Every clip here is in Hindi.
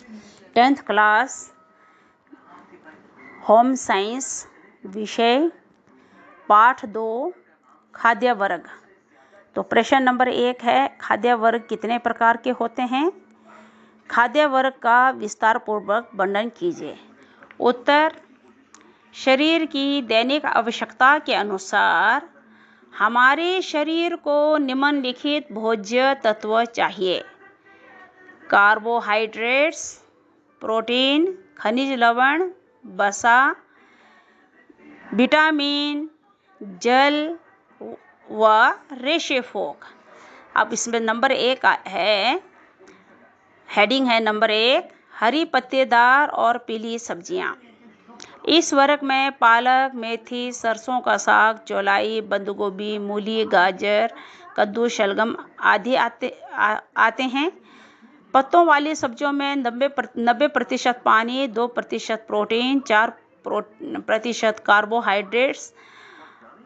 10th क्लास होम साइंस विषय पाठ 2 खाद्य वर्ग। तो प्रश्न नंबर 1 है, खाद्य वर्ग कितने प्रकार के होते हैं? खाद्य वर्ग का विस्तार पूर्वक वर्णन कीजिए। उत्तर, शरीर की दैनिक आवश्यकता के अनुसार हमारे शरीर को निम्नलिखित भोज्य तत्व चाहिए: कार्बोहाइड्रेट्स, प्रोटीन, खनिज लवण, वसा, विटामिन, जल व रेशेफोक। अब इसमें नंबर 1 है, हेडिंग है नंबर 1, हरी पत्तेदार और पीली सब्जियां। इस वर्ग में पालक, मेथी, सरसों का साग, चौलाई, बंद गोभी, मूली, गाजर, कद्दू, शलगम आदि आते हैं। पत्तों वाली सब्जियों में 90% पानी, 2% प्रोटीन, 4% कार्बोहाइड्रेट्स,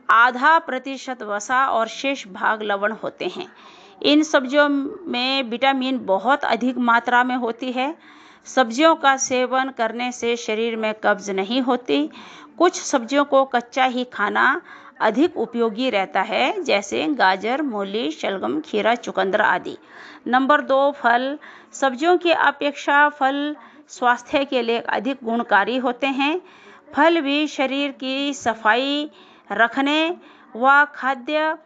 आधा % वसा और शेष भाग लवण होते हैं। इन सब्जियों में विटामिन बहुत अधिक मात्रा में होती है। सब्जियों का सेवन करने से शरीर में कब्ज नहीं होती। कुछ सब्जियों को कच्चा ही खाना अधिक उपयोगी रहता है, जैसे गाजर, मूली, शलगम, खीरा, चुकंदर आदि। नंबर 2, फल। सब्जियों की अपेक्षा फल स्वास्थ्य के लिए अधिक गुणकारी होते हैं। फल भी शरीर की सफाई रखने व खाद्य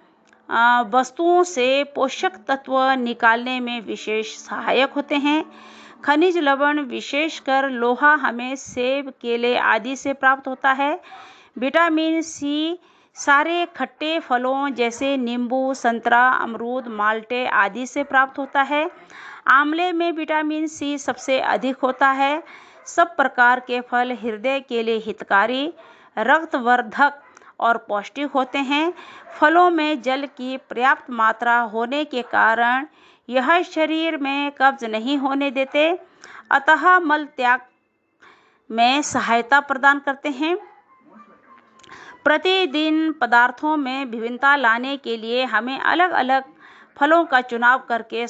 वस्तुओं से पोषक तत्व निकालने में विशेष सहायक होते हैं। खनिज लवण, विशेषकर लोहा, हमें सेब, केले आदि से प्राप्त होता है। विटामिन सी सारे खट्टे फलों जैसे नींबू, संतरा, अमरूद, माल्टे आदि से प्राप्त होता है। आंवले में विटामिन सी सबसे अधिक होता है। सब प्रकार के फल हृदय के लिए हितकारी, रक्तवर्धक और पौष्टिक होते हैं। फलों में जल की पर्याप्त मात्रा होने के कारण यह शरीर में कब्ज नहीं होने देते, अतः मल त्याग में सहायता प्रदान करते हैं। प्रतिदिन पदार्थों में विभिन्नता लाने के लिए हमें अलग अलग फलों का चुनाव करके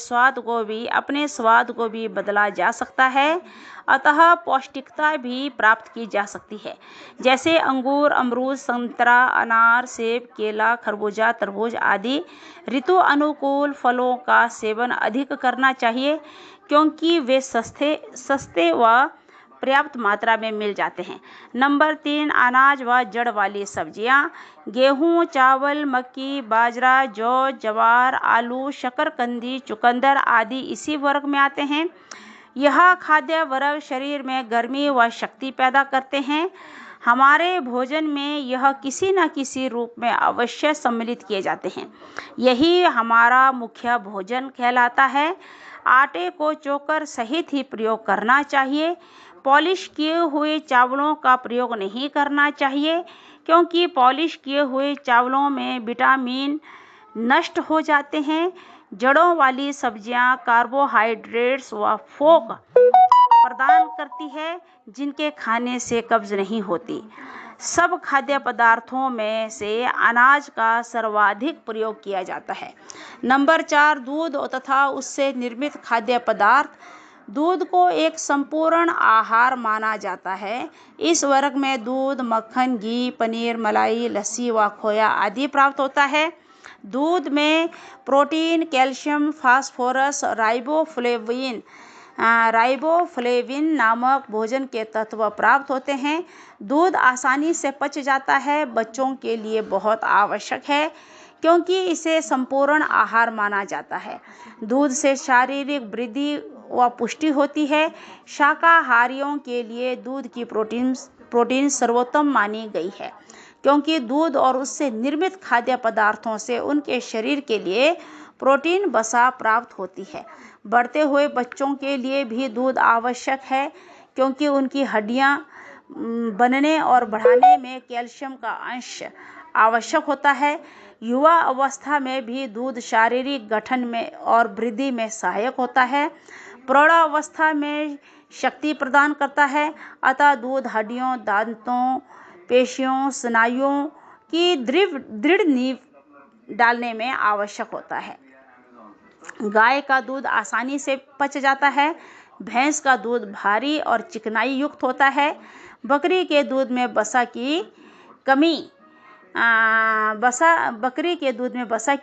अपने स्वाद को भी बदला जा सकता है, अतः पौष्टिकता भी प्राप्त की जा सकती है। जैसे अंगूर, अमरूद, संतरा, अनार, सेब, केला, खरबूजा, तरबूज आदि। ऋतु अनुकूल फलों का सेवन अधिक करना चाहिए, क्योंकि वे सस्ते व पर्याप्त मात्रा में मिल जाते हैं। नंबर 3, अनाज व जड़ वाली सब्जियां। गेहूं, चावल, मक्की, बाजरा, जौ, ज्वार, आलू, शकरकंदी, चुकंदर आदि इसी वर्ग में आते हैं। यह खाद्य वर्ग शरीर में गर्मी व शक्ति पैदा करते हैं। हमारे भोजन में यह किसी न किसी रूप में अवश्य सम्मिलित किए जाते हैं। यही हमारा मुख्य भोजन कहलाता है। आटे को चोकर सहित ही प्रयोग करना चाहिए। पॉलिश किए हुए चावलों का प्रयोग नहीं करना चाहिए, क्योंकि पॉलिश किए हुए चावलों में विटामिन नष्ट हो जाते हैं। जड़ों वाली सब्जियां कार्बोहाइड्रेट्स व फोक प्रदान करती है, जिनके खाने से कब्ज नहीं होती। सब खाद्य पदार्थों में से अनाज का सर्वाधिक प्रयोग किया जाता है। नंबर 4, दूध तथा उससे निर्मित खाद्य पदार्थ। दूध को एक संपूर्ण आहार माना जाता है। इस वर्ग में दूध, मक्खन, घी, पनीर, मलाई, लस्सी व खोया आदि प्राप्त होता है। दूध में प्रोटीन, कैल्शियम, फास्फोरस, राइबोफ्लेविन नामक भोजन के तत्व प्राप्त होते हैं। दूध आसानी से पच जाता है, बच्चों के लिए बहुत आवश्यक है, क्योंकि इसे संपूर्ण आहार माना जाता है। दूध से शारीरिक वृद्धि व पुष्टि होती है। शाकाहारियों के लिए दूध की प्रोटीन सर्वोत्तम मानी गई है, क्योंकि दूध और उससे निर्मित खाद्य पदार्थों से उनके शरीर के लिए प्रोटीन वसा प्राप्त होती है। बढ़ते हुए बच्चों के लिए भी दूध आवश्यक है, क्योंकि उनकी हड्डियां बनने और बढ़ाने में कैल्शियम का अंश आवश्यक होता है। युवा अवस्था में भी दूध शारीरिक गठन में और वृद्धि में सहायक होता है। प्रौढ़ावस्था में शक्ति प्रदान करता है, अतः दूध हड्डियों, दांतों, पेशियों, स्नायुओं की दृढ़ नींव डालने में आवश्यक होता है। गाय का दूध आसानी से पच जाता है, भैंस का दूध भारी और चिकनाई युक्त होता है। बकरी के दूध में वसा की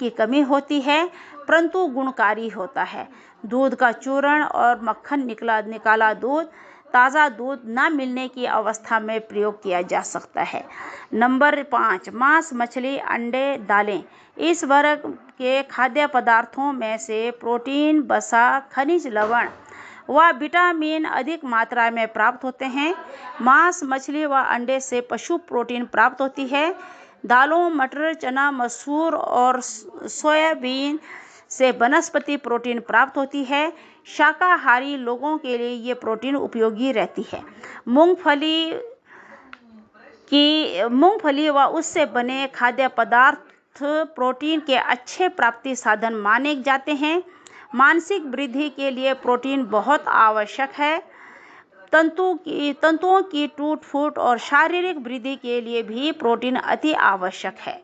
कमी होती है, परंतु गुणकारी होता है। दूध का चूर्ण और मक्खन निकाला दूध ताज़ा दूध न मिलने की अवस्था में प्रयोग किया जा सकता है। नंबर 5, मांस, मछली, अंडे, दालें। इस वर्ग के खाद्य पदार्थों में से प्रोटीन, वसा, खनिज लवण व विटामिन अधिक मात्रा में प्राप्त होते हैं। मांस, मछली व अंडे से पशु प्रोटीन प्राप्त होती है। दालों, मटर, चना, मसूर और सोयाबीन से वनस्पति प्रोटीन प्राप्त होती है। शाकाहारी लोगों के लिए ये प्रोटीन उपयोगी रहती है। मूंगफली व उससे बने खाद्य पदार्थ प्रोटीन के अच्छे प्राप्ति साधन माने जाते हैं। मानसिक वृद्धि के लिए प्रोटीन बहुत आवश्यक है। तंतुओं की टूट-फूट और शारीरिक वृद्धि के लिए भी प्रोटीन अति आवश्यक है।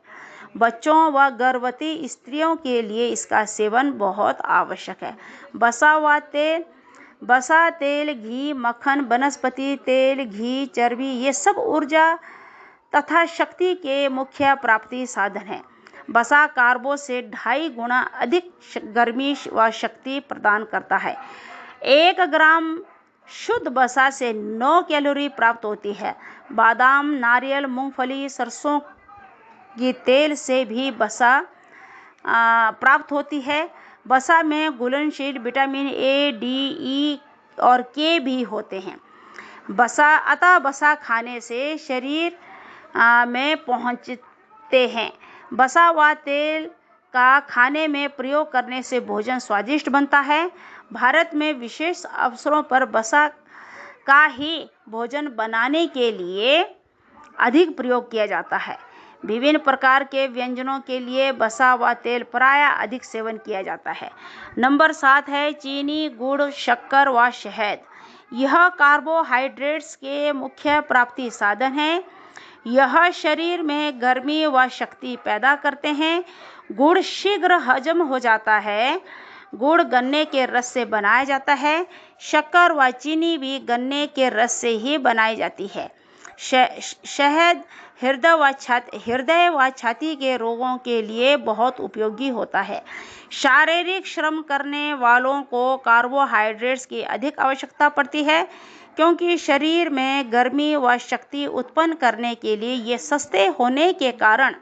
बच्चों व गर्भवती स्त्रियों के लिए इसका सेवन बहुत आवश्यक है। वसा, तेल, घी, मक्खन, वनस्पति तेल, घी, चर्बी ये सब ऊर्जा तथा शक्ति के मुख्य प्राप्ति साधन हैं। वसा कार्बो से 2.5 गुना अधिक गर्मी व शक्ति प्रदान करता है। 1 ग्राम शुद्ध वसा से 9 कैलोरी प्राप्त होती है। बादाम, नारियल, मूंगफली, सरसों की तेल से भी वसा प्राप्त होती है। वसा में घुलनशील विटामिन ए, डी, ई और के भी होते हैं। वसा खाने से शरीर में पहुंचते हैं। वसा व तेल का खाने में प्रयोग करने से भोजन स्वादिष्ट बनता है। भारत में विशेष अवसरों पर वसा का ही भोजन बनाने के लिए अधिक प्रयोग किया जाता है। विभिन्न प्रकार के व्यंजनों के लिए वसा व तेल प्रायः अधिक सेवन किया जाता है। नंबर 7 है चीनी, गुड़, शक्कर व शहद। यह कार्बोहाइड्रेट्स के मुख्य प्राप्ति साधन हैं। यह शरीर में गर्मी व शक्ति पैदा करते हैं। गुड़ शीघ्र हजम हो जाता है। गुड़ गन्ने के रस से बनाया जाता है। शक्कर व चीनी भी गन्ने के रस से ही बनाई जाती है। शहद हृदय व छाती के रोगों के लिए बहुत उपयोगी होता है। शारीरिक श्रम करने वालों को कार्बोहाइड्रेट्स की अधिक आवश्यकता पड़ती है, क्योंकि शरीर में गर्मी व शक्ति उत्पन्न करने के लिए ये सस्ते होने के कारण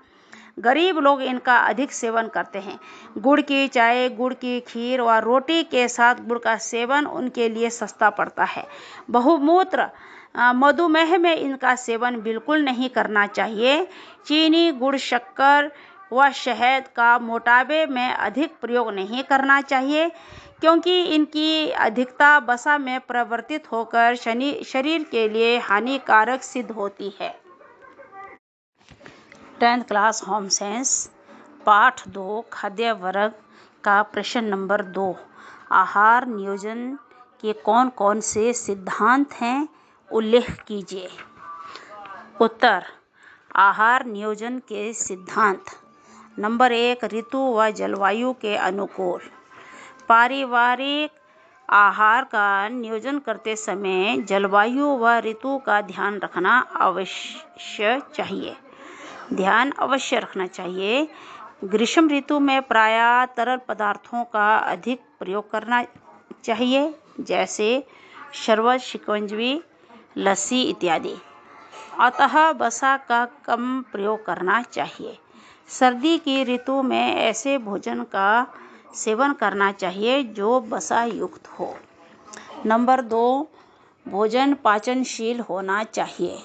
गरीब लोग इनका अधिक सेवन करते हैं। गुड़ की चाय, गुड़ की खीर व रोटी के साथ गुड़ का सेवन उनके लिए सस्ता पड़ता है। बहुमूत्र मधुमेह में इनका सेवन बिल्कुल नहीं करना चाहिए। चीनी, गुड़, शक्कर व शहद का मोटापे में अधिक प्रयोग नहीं करना चाहिए, क्योंकि इनकी अधिकता वसा में परिवर्तित होकर शरीर के लिए हानिकारक सिद्ध होती है। 10th क्लास होम साइंस पाठ 2 खाद्य वर्ग का प्रश्न नंबर 2। आहार नियोजन के कौन कौन से सिद्धांत हैं, उल्लेख कीजिए। उत्तर: आहार नियोजन के सिद्धांत। नंबर 1, ऋतु व जलवायु के अनुकूल। पारिवारिक आहार का नियोजन करते समय जलवायु व ऋतु का ध्यान अवश्य रखना चाहिए। ग्रीष्म ऋतु में प्रायः तरल पदार्थों का अधिक प्रयोग करना चाहिए, जैसे शरबत, शिकंजी, लस्सी इत्यादि। अतः वसा का कम प्रयोग करना चाहिए। सर्दी की ऋतु में ऐसे भोजन का सेवन करना चाहिए जो वसा युक्त हो। नंबर 2, भोजन पाचनशील होना चाहिए।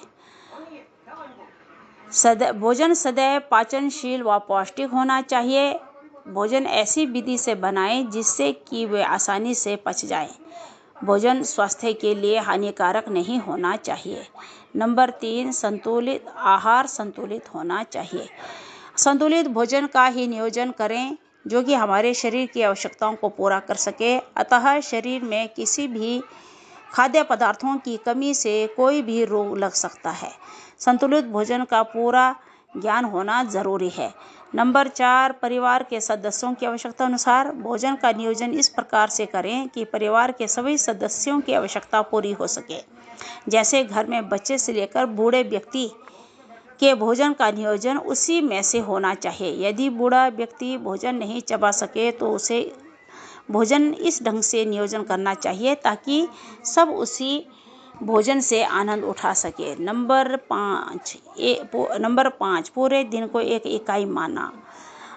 भोजन सदैव पाचनशील व पौष्टिक होना चाहिए। भोजन ऐसी विधि से बनाएं जिससे कि वे आसानी से पच जाए। भोजन स्वास्थ्य के लिए हानिकारक नहीं होना चाहिए। नंबर 3, संतुलित आहार संतुलित होना चाहिए। संतुलित भोजन का ही नियोजन करें जो कि हमारे शरीर की आवश्यकताओं को पूरा कर सके। अतः शरीर में किसी भी खाद्य पदार्थों की कमी से कोई भी रोग लग सकता है। संतुलित भोजन का पूरा ज्ञान होना जरूरी है। नंबर 4, परिवार के सदस्यों की आवश्यकता अनुसार भोजन का नियोजन इस प्रकार से करें कि परिवार के सभी सदस्यों की आवश्यकता पूरी हो सके। जैसे घर में बच्चे से लेकर बूढ़े व्यक्ति के भोजन का नियोजन उसी में से होना चाहिए। यदि बूढ़ा व्यक्ति भोजन नहीं चबा सके तो उसे भोजन इस ढंग से नियोजन करना चाहिए ताकि सब उसी भोजन से आनंद उठा सके। नंबर 5, पूरे दिन को एक इकाई माना।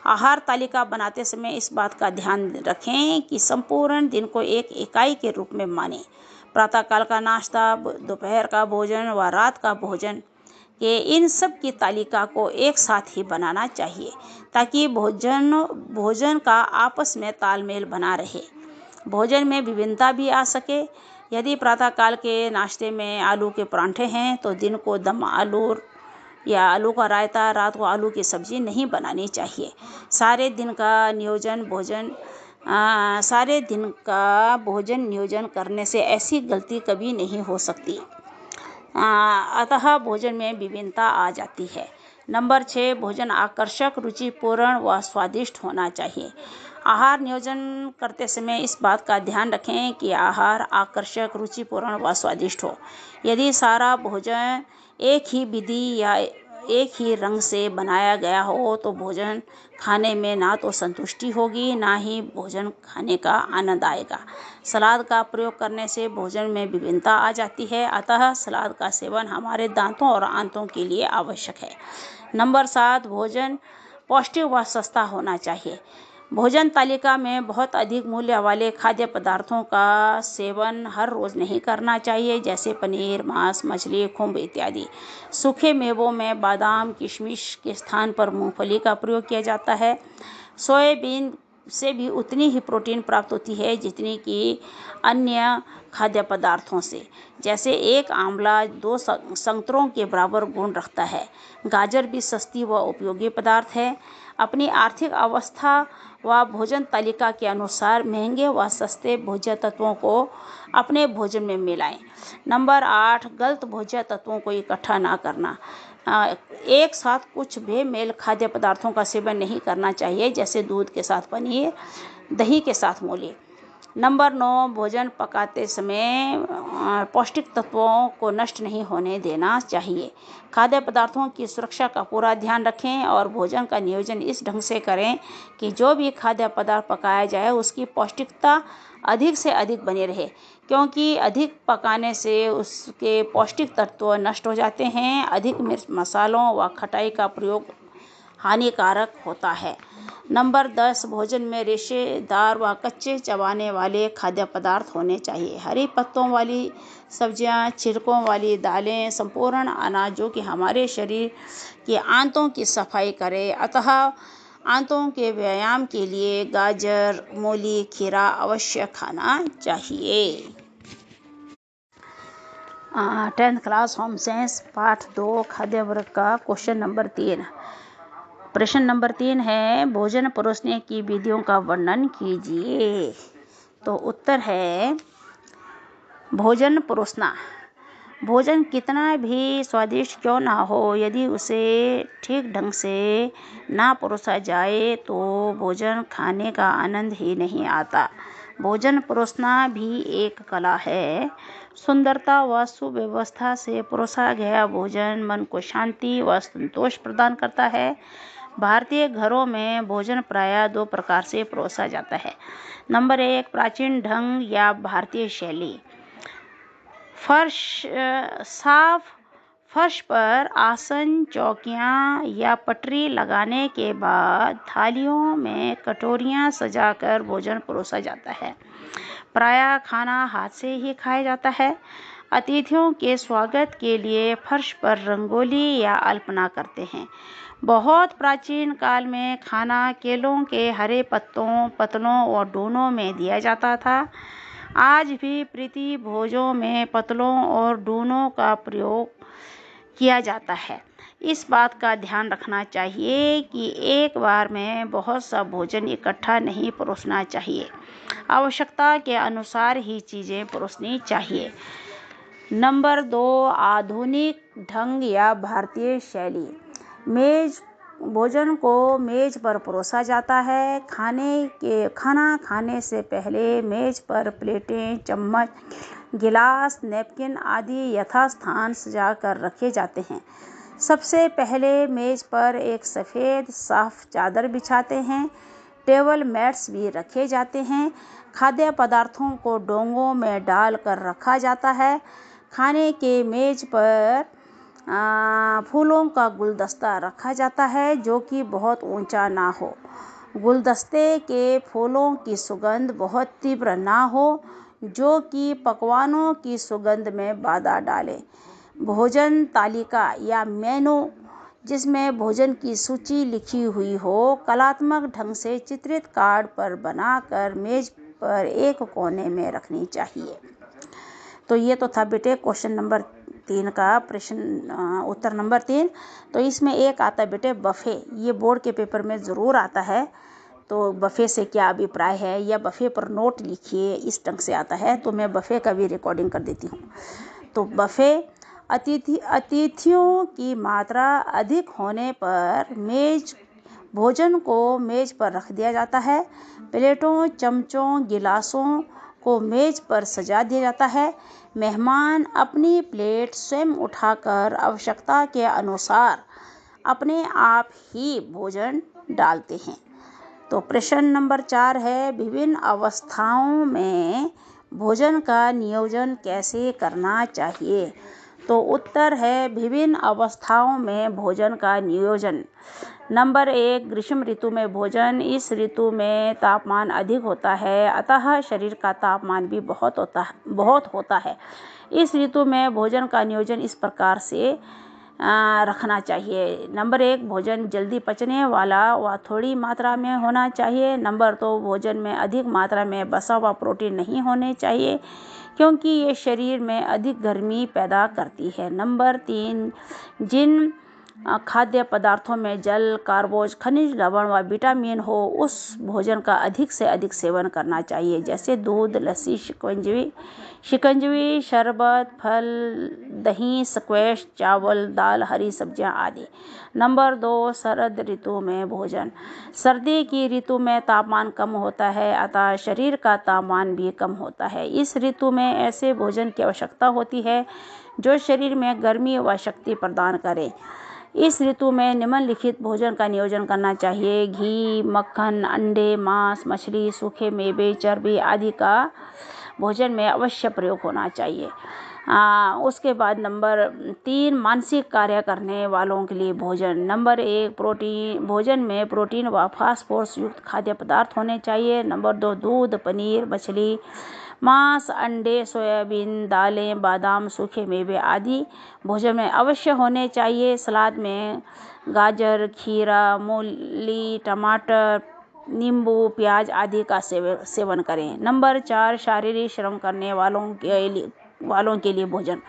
आहार तालिका बनाते समय इस बात का ध्यान रखें कि संपूर्ण दिन को एक इकाई के रूप में माने। प्रातःकाल का नाश्ता, दोपहर का भोजन व रात का भोजन के इन सब की तालिका को एक साथ ही बनाना चाहिए ताकि भोजन का आपस में तालमेल बना रहे, भोजन में विभिन्नता भी आ सके। यदि प्रातःकाल के नाश्ते में आलू के परांठे हैं तो दिन को दम आलू या आलू का रायता, रात को आलू की सब्जी नहीं बनानी चाहिए। सारे दिन का भोजन नियोजन करने से ऐसी गलती कभी नहीं हो सकती, अतः भोजन में विभिन्नता आ जाती है। नंबर 6, भोजन आकर्षक, रुचिपूर्ण व स्वादिष्ट होना चाहिए। आहार नियोजन करते समय इस बात का ध्यान रखें कि आहार आकर्षक, रुचिपूर्ण व स्वादिष्ट हो। यदि सारा भोजन एक ही विधि या एक ही रंग से बनाया गया हो तो भोजन खाने में ना तो संतुष्टि होगी, ना ही भोजन खाने का आनंद आएगा। सलाद का प्रयोग करने से भोजन में विभिन्नता आ जाती है, अतः सलाद का सेवन हमारे दांतों और आंतों के लिए आवश्यक है। नंबर 7, भोजन पौष्टिक व सस्ता होना चाहिए। भोजन तालिका में बहुत अधिक मूल्य वाले खाद्य पदार्थों का सेवन हर रोज नहीं करना चाहिए, जैसे पनीर, मांस, मछली, खुम्ब इत्यादि। सूखे मेवों में बादाम, किशमिश के स्थान पर मूंगफली का प्रयोग किया जाता है। सोयाबीन से भी उतनी ही प्रोटीन प्राप्त होती है जितनी कि अन्य खाद्य पदार्थों से। जैसे एक आंवला 2 संतरों के बराबर गुण रखता है। गाजर भी सस्ती व उपयोगी पदार्थ है। अपनी आर्थिक अवस्था व भोजन तालिका के अनुसार महंगे व सस्ते भोज्य तत्वों को अपने भोजन में मिलाएं। नंबर 8, गलत भोज्य तत्वों को इकट्ठा ना करना। एक साथ कुछ बेमेल खाद्य पदार्थों का सेवन नहीं करना चाहिए, जैसे दूध के साथ पनीर, दही के साथ मूली। नंबर 9, भोजन पकाते समय पौष्टिक तत्वों को नष्ट नहीं होने देना चाहिए। खाद्य पदार्थों की सुरक्षा का पूरा ध्यान रखें और भोजन का नियोजन इस ढंग से करें कि जो भी खाद्य पदार्थ पकाया जाए उसकी पौष्टिकता अधिक से अधिक बनी रहे, क्योंकि अधिक पकाने से उसके पौष्टिक तत्व नष्ट हो जाते हैं। अधिक मिर्च, मसालों व खटाई का प्रयोग हानिकारक होता है। नंबर 10, भोजन में रेशेदार व कच्चे चबाने वाले खाद्य पदार्थ होने चाहिए। हरी पत्तों वाली सब्जियां, छिलकों वाली दालें, संपूर्ण अनाज जो कि हमारे शरीर के आंतों की सफाई करे, अतः आंतों के व्यायाम के लिए गाजर, मूली, खीरा अवश्य खाना चाहिए। 10th क्लास होम साइंस पाठ 2 खाद्य वर्ग का क्वेश्चन नंबर 3। प्रश्न नंबर 3 है, भोजन परोसने की विधियों का वर्णन कीजिए। तो उत्तर है, भोजन परोसना। भोजन कितना भी स्वादिष्ट क्यों ना हो, यदि उसे ठीक ढंग से ना परोसा जाए तो भोजन खाने का आनंद ही नहीं आता। भोजन परोसना भी एक कला है। सुंदरता व सुव्यवस्था से परोसा गया भोजन मन को शांति व संतोष प्रदान करता है। भारतीय घरों में भोजन प्रायः 2 प्रकार से परोसा जाता है। नंबर 1, प्राचीन ढंग या भारतीय शैली। साफ फर्श पर आसन, चौकियां या पटरी लगाने के बाद थालियों में कटोरियां सजाकर भोजन परोसा जाता है। प्रायः खाना हाथ से ही खाया जाता है। अतिथियों के स्वागत के लिए फर्श पर रंगोली या अल्पना करते हैं। बहुत प्राचीन काल में खाना केलों के हरे पत्तलों और डूनों में दिया जाता था। आज भी प्रीति भोजों में पत्तलों और डूनों का प्रयोग किया जाता है। इस बात का ध्यान रखना चाहिए कि एक बार में बहुत सा भोजन इकट्ठा नहीं परोसना चाहिए। आवश्यकता के अनुसार ही चीज़ें परोसनी चाहिए। नंबर 2, आधुनिक ढंग या भारतीय शैली। मेज भोजन को मेज पर परोसा जाता है। खाना खाने से पहले मेज पर प्लेटें, चम्मच, गिलास, नैपकिन आदि यथास्थान सजाकर रखे जाते हैं। सबसे पहले मेज पर एक सफ़ेद साफ चादर बिछाते हैं। टेबल मैट्स भी रखे जाते हैं। खाद्य पदार्थों को डोंगों में डालकर रखा जाता है। खाने के मेज पर फूलों का गुलदस्ता रखा जाता है जो कि बहुत ऊंचा ना हो। गुलदस्ते के फूलों की सुगंध बहुत तीव्र ना हो जो कि पकवानों की सुगंध में बाधा डाले। भोजन तालिका या मेनू, जिसमें भोजन की सूची लिखी हुई हो, कलात्मक ढंग से चित्रित कार्ड पर बनाकर मेज पर एक कोने में रखनी चाहिए। तो ये तो था बेटे क्वेश्चन नंबर 3 का प्रश्न उत्तर नंबर 3। तो इसमें एक आता है बेटे बफे। ये बोर्ड के पेपर में ज़रूर आता है। तो बफे से क्या अभिप्राय है या बफे पर नोट लिखिए, इस ढंग से आता है। तो मैं बफे का भी रिकॉर्डिंग कर देती हूँ। तो बफे अतिथियों की मात्रा अधिक होने पर भोजन को मेज पर रख दिया जाता है। प्लेटों, चमचों, गिलासों को मेज पर सजा दिया जाता है। मेहमान अपनी प्लेट स्वयं उठाकर आवश्यकता के अनुसार अपने आप ही भोजन डालते हैं। तो प्रश्न नंबर 4 है, विभिन्न अवस्थाओं में भोजन का नियोजन कैसे करना चाहिए? तो उत्तर है विभिन्न अवस्थाओं में भोजन का नियोजन। नंबर 1, ग्रीष्म ऋतु में भोजन। इस ऋतु में तापमान अधिक होता है, अतः शरीर का तापमान भी बहुत होता है। इस ऋतु में भोजन का नियोजन इस प्रकार से रखना चाहिए। नंबर 1, भोजन जल्दी पचने वाला व थोड़ी मात्रा में होना चाहिए। नंबर 2, भोजन में अधिक मात्रा में वसा व प्रोटीन नहीं होने चाहिए क्योंकि ये शरीर में अधिक गर्मी पैदा करती है। नंबर 3, जिन खाद्य पदार्थों में जल, कार्बोज, खनिज लवण व विटामिन हो उस भोजन का अधिक से अधिक सेवन करना चाहिए, जैसे दूध, लस्सी, शिकंजवी, शरबत, फल, दही, स्क्वैश, चावल, दाल, हरी सब्जियां आदि। नंबर 2, शरद ऋतु में भोजन। सर्दी की ऋतु में तापमान कम होता है, अतः शरीर का तापमान भी कम होता है। इस ऋतु में ऐसे भोजन की आवश्यकता होती है जो शरीर में गर्मी व शक्ति प्रदान करे। इस ऋतु में निम्नलिखित भोजन का नियोजन करना चाहिए: घी, मक्खन, अंडे, मांस, मछली, सूखे मेवे, चर्बी आदि का भोजन में अवश्य प्रयोग होना चाहिए। उसके बाद नंबर 3, मानसिक कार्य करने वालों के लिए भोजन। नंबर 1, भोजन में प्रोटीन व फास्फोरस युक्त खाद्य पदार्थ होने चाहिए। नंबर 2, दूध, पनीर, मछली, मांस, अंडे, सोयाबीन, दालें, बादाम, सूखे मेवे आदि भोजन में अवश्य होने चाहिए। सलाद में गाजर, खीरा, मूली, टमाटर, नींबू, प्याज आदि का सेवन करें। नंबर 4, शारीरिक श्रम करने वालों के लिए भोजन।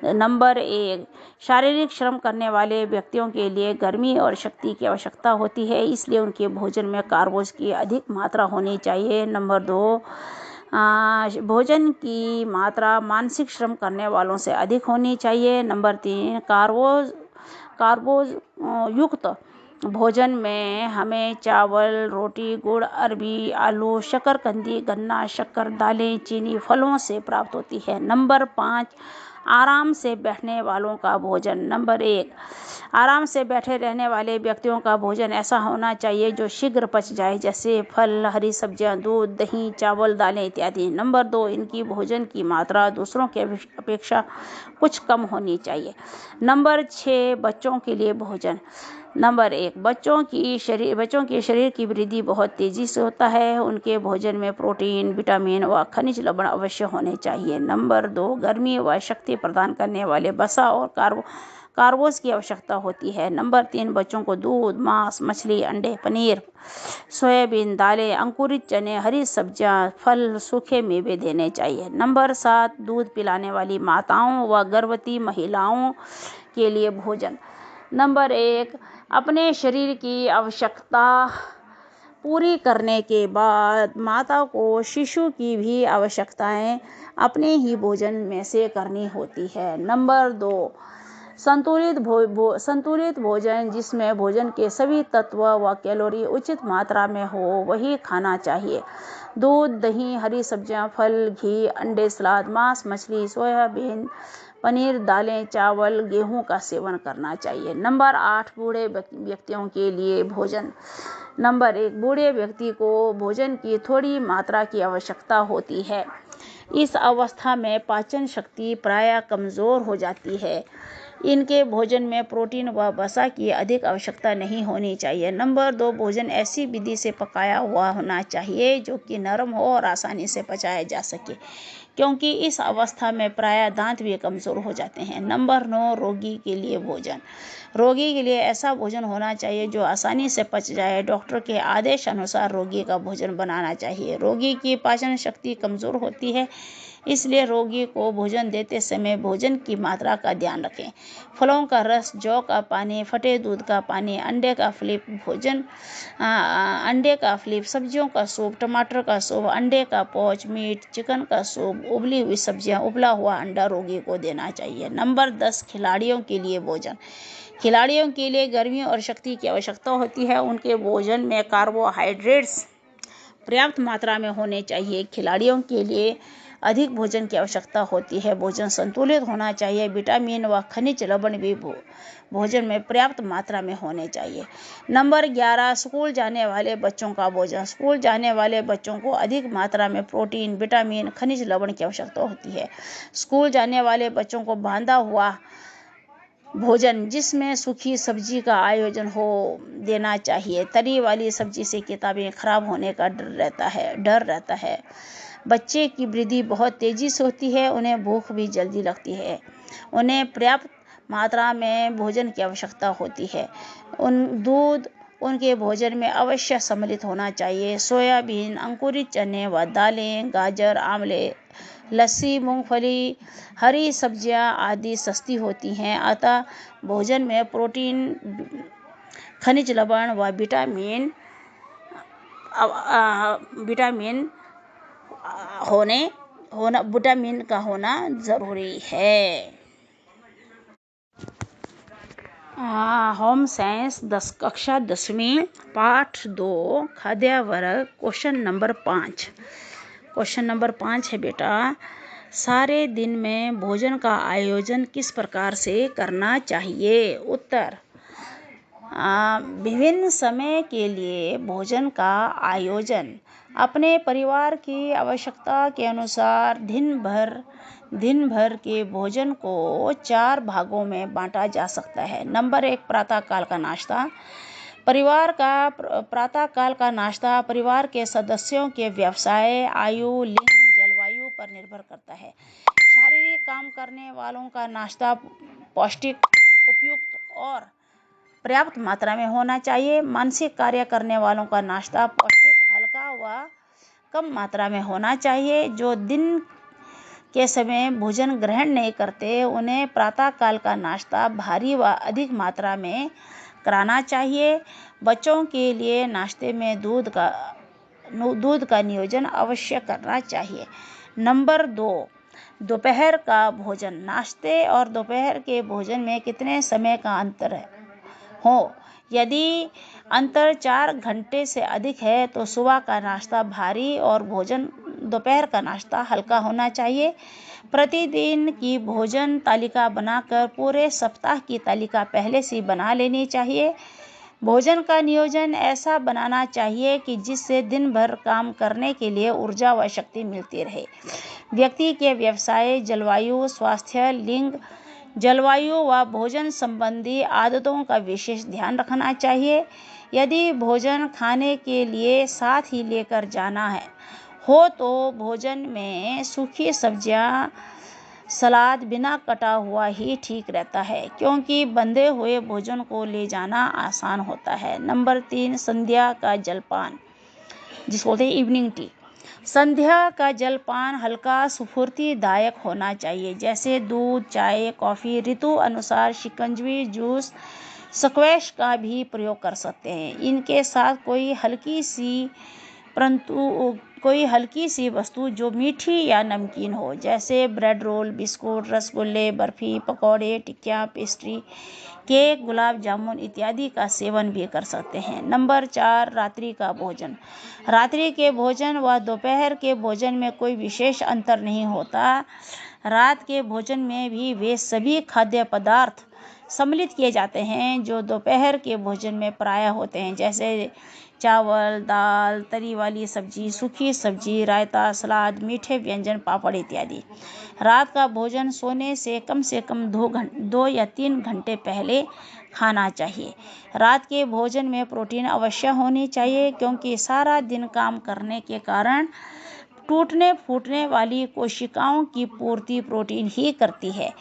नंबर 1, शारीरिक श्रम करने वाले व्यक्तियों के लिए गर्मी और शक्ति की आवश्यकता होती है, इसलिए उनके भोजन में कार्बोज की अधिक मात्रा होनी चाहिए। नंबर 2, भोजन की मात्रा मानसिक श्रम करने वालों से अधिक होनी चाहिए। नंबर 3, कार्बोज युक्त भोजन में हमें चावल, रोटी, गुड़, अरबी, आलू, शकरकंदी, गन्ना, शक्कर, दालें, चीनी, फलों से प्राप्त होती है। नंबर 5, आराम से बैठने वालों का भोजन। नंबर 1, आराम से बैठे रहने वाले व्यक्तियों का भोजन ऐसा होना चाहिए जो शीघ्र पच जाए, जैसे फल, हरी सब्जियां, दूध, दही, चावल, दालें इत्यादि। नंबर 2, इनकी भोजन की मात्रा दूसरों की अपेक्षा कुछ कम होनी चाहिए। नंबर 6, बच्चों के लिए भोजन। नंबर 1, बच्चों के शरीर की वृद्धि बहुत तेजी से होता है, उनके भोजन में प्रोटीन, विटामिन व खनिज लवण अवश्य होने चाहिए। नंबर 2, गर्मी व शक्ति प्रदान करने वाले वसा और कार्बोज की आवश्यकता होती है। नंबर 3, बच्चों को दूध, मांस, मछली, अंडे, पनीर, सोयाबीन, दालें, अंकुरित चने, हरी सब्जियां, फल, सूखे मेवे देने चाहिए। नंबर 7, दूध पिलाने वाली माताओं व गर्भवती महिलाओं के लिए भोजन। नंबर 1, अपने शरीर की आवश्यकता पूरी करने के बाद माता को शिशु की भी आवश्यकताएं अपने ही भोजन में से करनी होती है। नंबर 2, संतुलित भोजन जिसमें भोजन के सभी तत्व व कैलोरी उचित मात्रा में हो वही खाना चाहिए। दूध, दही, हरी सब्जियां, फल, घी, अंडे, सलाद, मांस, मछली, सोयाबीन, पनीर, दालें, चावल, गेहूं का सेवन करना चाहिए। नंबर 8 बूढ़े व्यक्तियों के लिए भोजन। नंबर 1 बूढ़े व्यक्ति को भोजन की थोड़ी मात्रा की आवश्यकता होती है। इस अवस्था में पाचन शक्ति प्रायः कमजोर हो जाती है। इनके भोजन में प्रोटीन व वसा की अधिक आवश्यकता नहीं होनी चाहिए। नंबर 2 भोजन ऐसी विधि से पकाया हुआ होना चाहिए जो कि नरम हो और आसानी से पचाया जा सके, क्योंकि इस अवस्था में प्रायः दांत भी कमजोर हो जाते हैं। नंबर 9 रोगी के लिए भोजन। रोगी के लिए ऐसा भोजन होना चाहिए जो आसानी से पच जाए। डॉक्टर के आदेश अनुसार रोगी का भोजन बनाना चाहिए। रोगी की पाचन शक्ति कमजोर होती है, इसलिए रोगी को भोजन देते समय भोजन की मात्रा का ध्यान रखें। फलों का रस, जौ का पानी, फटे दूध का पानी, अंडे का फ्लिप, सब्जियों का सूप, टमाटर का सूप, अंडे का पौच, मीट, चिकन का सूप, उबली हुई सब्जियां, उबला हुआ अंडा रोगी को देना चाहिए। नंबर 10 खिलाड़ियों के लिए भोजन। खिलाड़ियों के लिए गर्मी और शक्ति की आवश्यकता होती है। उनके भोजन में कार्बोहाइड्रेट्स पर्याप्त मात्रा में होने चाहिए। खिलाड़ियों के लिए अधिक भोजन की आवश्यकता होती है। भोजन संतुलित होना चाहिए। विटामिन व खनिज लवण भी भोजन में पर्याप्त मात्रा में होने चाहिए। नंबर 11 स्कूल जाने वाले बच्चों का भोजन। स्कूल जाने वाले बच्चों को अधिक मात्रा में प्रोटीन, विटामिन, खनिज लवण की आवश्यकता होती है। स्कूल जाने वाले बच्चों को बांधा हुआ भोजन जिसमें सूखी सब्जी का आयोजन हो देना चाहिए। तली वाली सब्जी से किताबें खराब होने का डर रहता है। बच्चे की वृद्धि बहुत तेजी से होती है, उन्हें भूख भी जल्दी लगती है। उन्हें पर्याप्त मात्रा में भोजन की आवश्यकता होती है। दूध उनके भोजन में अवश्य सम्मिलित होना चाहिए। सोयाबीन, अंकुरित चने व दालें, गाजर, आंवले, लस्सी, मूंगफली, हरी सब्जियां आदि सस्ती होती हैं, अतः भोजन में प्रोटीन, खनिज लवण व विटामिन का होना जरूरी है। होम साइंस कक्षा 10वीं पाठ 2 खाद्य वर्ग क्वेश्चन नंबर 5। क्वेश्चन नंबर 5 है बेटा, सारे दिन में भोजन का आयोजन किस प्रकार से करना चाहिए? उत्तर, विभिन्न समय के लिए भोजन का आयोजन अपने परिवार की आवश्यकता के अनुसार दिन भर के भोजन को 4 भागों में बांटा जा सकता है। नंबर 1 प्रातःकाल का नाश्ता। प्रातःकाल का नाश्ता परिवार के सदस्यों के व्यवसाय, आयु, लिंग, जलवायु पर निर्भर करता है। शारीरिक काम करने वालों का नाश्ता पौष्टिक, उपयुक्त और पर्याप्त मात्रा में होना चाहिए। मानसिक कार्य करने वालों का नाश्ता पौष्टिक, हल्का व कम मात्रा में होना चाहिए। जो दिन के समय भोजन ग्रहण नहीं करते, उन्हें प्रातःकाल का नाश्ता भारी व अधिक मात्रा में कराना चाहिए। बच्चों के लिए नाश्ते में दूध का नियोजन अवश्य करना चाहिए। नंबर 2 दोपहर का भोजन। नाश्ते और दोपहर के भोजन में कितने समय का अंतर हो? यदि अंतर 4 घंटे से अधिक है तो सुबह का नाश्ता भारी और दोपहर का नाश्ता हल्का होना चाहिए। प्रतिदिन की भोजन तालिका बनाकर पूरे सप्ताह की तालिका पहले से बना लेनी चाहिए। भोजन का नियोजन ऐसा बनाना चाहिए कि जिससे दिन भर काम करने के लिए ऊर्जा व शक्ति मिलती रहे। व्यक्ति के व्यवसाय, जलवायु, स्वास्थ्य, लिंग, जलवायु व भोजन संबंधी आदतों का विशेष ध्यान रखना चाहिए। यदि भोजन खाने के लिए साथ ही लेकर जाना हो तो भोजन में सूखी सब्जियां, सलाद बिना कटा हुआ ही ठीक रहता है, क्योंकि बंधे हुए भोजन को ले जाना आसान होता है। नंबर 3 संध्या का जलपान, जिसको बोलते हैं इवनिंग टी। संध्या का जलपान हल्का स्फूर्तिदायक होना चाहिए, जैसे दूध, चाय, कॉफी। ऋतु अनुसार शिकंजी, जूस, स्क्वैश का भी प्रयोग कर सकते हैं। इनके साथ कोई हल्की सी परंतु कोई हल्की सी वस्तु जो मीठी या नमकीन हो, जैसे ब्रेड रोल, बिस्कुट, रसगुल्ले, बर्फी, पकौड़े, टिक्कियाँ, पेस्ट्री, केक, गुलाब जामुन इत्यादि का सेवन भी कर सकते हैं। नंबर 4, रात्रि का भोजन। रात्रि के भोजन व दोपहर के भोजन में कोई विशेष अंतर नहीं होता। रात के भोजन में भी वे सभी खाद्य पदार्थ सम्मिलित किए जाते हैं जो दोपहर के भोजन में प्रायः होते हैं, जैसे चावल, दाल, तरी वाली सब्जी, सूखी सब्जी, रायता, सलाद, मीठे व्यंजन, पापड़ इत्यादि। रात का भोजन सोने से कम 2 या 3 घंटे पहले खाना चाहिए। रात के भोजन में प्रोटीन अवश्य होनी चाहिए, क्योंकि सारा दिन काम करने के कारण टूटने फूटने वाली कोशिकाओं की पूर्ति प्रोटीन ही करती है।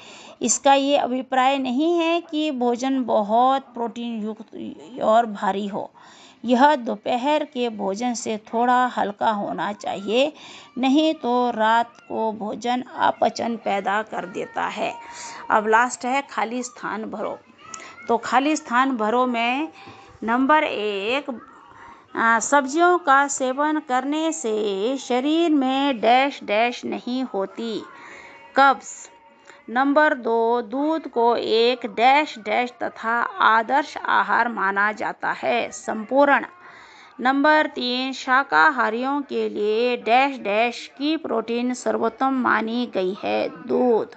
इसका ये अभिप्राय नहीं है कि भोजन बहुत प्रोटीन युक्त और भारी हो। यह दोपहर के भोजन से थोड़ा हल्का होना चाहिए, नहीं तो रात को भोजन अपचन पैदा कर देता है। अब लास्ट है खाली स्थान भरो। तो खाली स्थान भरो में नंबर 1, सब्जियों का सेवन करने से शरीर में डैश डैश नहीं होती, कब्ज। नंबर 2, दूध को एक डैश डैश तथा आदर्श आहार माना जाता है, संपूर्ण। नंबर 3, शाकाहारियों के लिए डैश डैश की प्रोटीन सर्वोत्तम मानी गई है, दूध।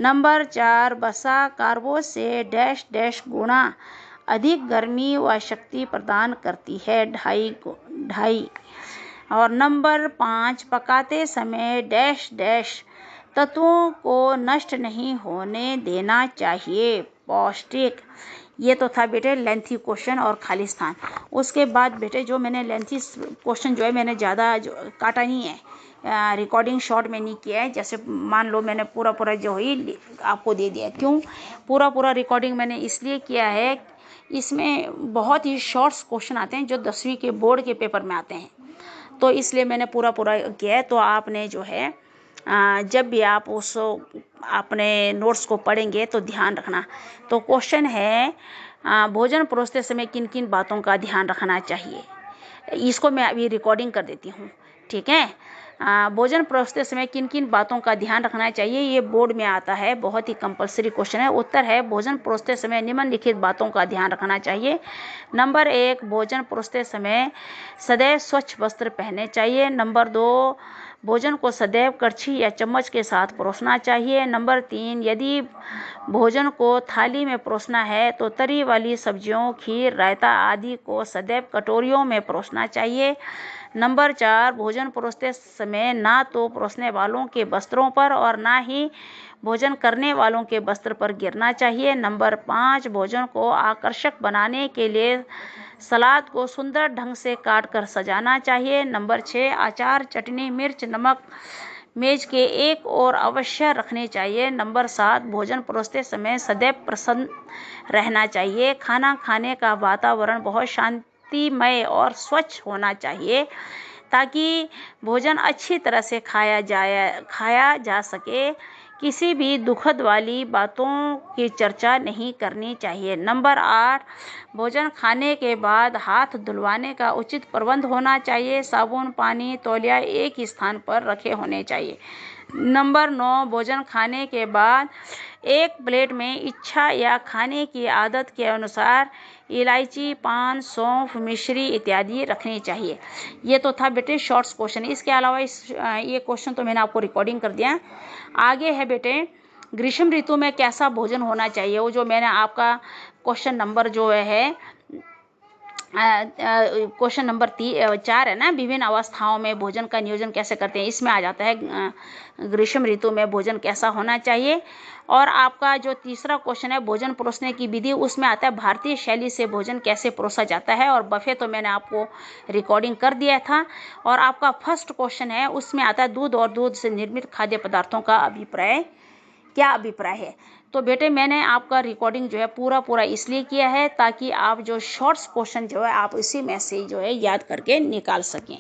नंबर 4, वसा कार्बों से डैश डैश गुना अधिक गर्मी व शक्ति प्रदान करती है, 2.5। और नंबर 5, पकाते समय डैश डैश तत्वों को नष्ट नहीं होने देना चाहिए, पौष्टिक। ये तो था बेटे लेंथी क्वेश्चन और खाली स्थान। उसके बाद बेटे जो मैंने लेंथी क्वेश्चन जो है मैंने ज़्यादा जो काटा नहीं है, रिकॉर्डिंग शॉर्ट में नहीं किया है। जैसे मान लो मैंने पूरा जो ही आपको दे दिया। क्यों पूरा रिकॉर्डिंग मैंने इसलिए किया है, इसमें बहुत ही शॉर्ट्स क्वेश्चन आते हैं जो 10वीं के बोर्ड के पेपर में आते हैं, तो इसलिए मैंने पूरा किया है। तो आपने जो है जब भी आप उस अपने नोट्स को पढ़ेंगे तो ध्यान रखना। तो क्वेश्चन है, भोजन परोसते समय किन किन बातों का ध्यान रखना चाहिए। इसको मैं अभी रिकॉर्डिंग कर देती हूँ, ठीक है। भोजन परोसते समय किन किन बातों का ध्यान रखना चाहिए, ये बोर्ड में आता है, बहुत ही कंपलसरी क्वेश्चन है। उत्तर है, भोजन परोसते समय निम्नलिखित बातों का ध्यान रखना चाहिए। नंबर 1, भोजन परोसते समय सदैव स्वच्छ वस्त्र पहनने चाहिए। नंबर 2, भोजन को सदैव कड़छी या चम्मच के साथ परोसना चाहिए। नंबर 3, यदि भोजन को थाली में परोसना है तो तरी वाली सब्जियों, खीर, रायता आदि को सदैव कटोरियों में परोसना चाहिए। नंबर 4, भोजन परोसते समय ना तो परोसने वालों के वस्त्रों पर और ना ही भोजन करने वालों के वस्त्र पर गिरना चाहिए। नंबर 5, भोजन को आकर्षक बनाने के लिए सलाद को सुंदर ढंग से काट कर सजाना चाहिए। नंबर 6, अचार, चटनी, मिर्च, नमक मेज के एक और अवश्य रखने चाहिए। नंबर 7, भोजन परोसते समय सदैव प्रसन्न रहना चाहिए। खाना खाने का वातावरण बहुत शांतिमय और स्वच्छ होना चाहिए ताकि भोजन अच्छी तरह से खाया जा सके। किसी भी दुखद वाली बातों की चर्चा नहीं करनी चाहिए। नंबर 8, भोजन खाने के बाद हाथ धुलवाने का उचित प्रबंध होना चाहिए। साबुन, पानी, तौलिया एक ही स्थान पर रखे होने चाहिए। नंबर 9, भोजन खाने के बाद एक प्लेट में इच्छा या खाने की आदत के अनुसार इलायची, पान, सौंफ, मिश्री इत्यादि रखनी चाहिए। ये तो था बेटे शॉर्ट्स क्वेश्चन। इसके अलावा ये क्वेश्चन तो मैंने आपको रिकॉर्डिंग कर दिया। आगे है बेटे, ग्रीष्म ऋतु में कैसा भोजन होना चाहिए। वो जो मैंने आपका क्वेश्चन नंबर जो है क्वेश्चन नंबर 4 है ना, विभिन्न अवस्थाओं में भोजन का नियोजन कैसे करते हैं, इसमें आ जाता है ग्रीष्म ऋतु में भोजन कैसा होना चाहिए। और आपका जो तीसरा क्वेश्चन है भोजन परोसने की विधि, उसमें आता है भारतीय शैली से भोजन कैसे परोसा जाता है। और बफे तो मैंने आपको रिकॉर्डिंग कर दिया था। और आपका फर्स्ट क्वेश्चन है, उसमें आता है दूध और दूध से निर्मित खाद्य पदार्थों का क्या अभिप्राय है। तो बेटे मैंने आपका रिकॉर्डिंग जो है पूरा इसलिए किया है ताकि आप जो शॉर्ट्स क्वेश्चन जो है आप इसी में से जो है याद करके निकाल सकें।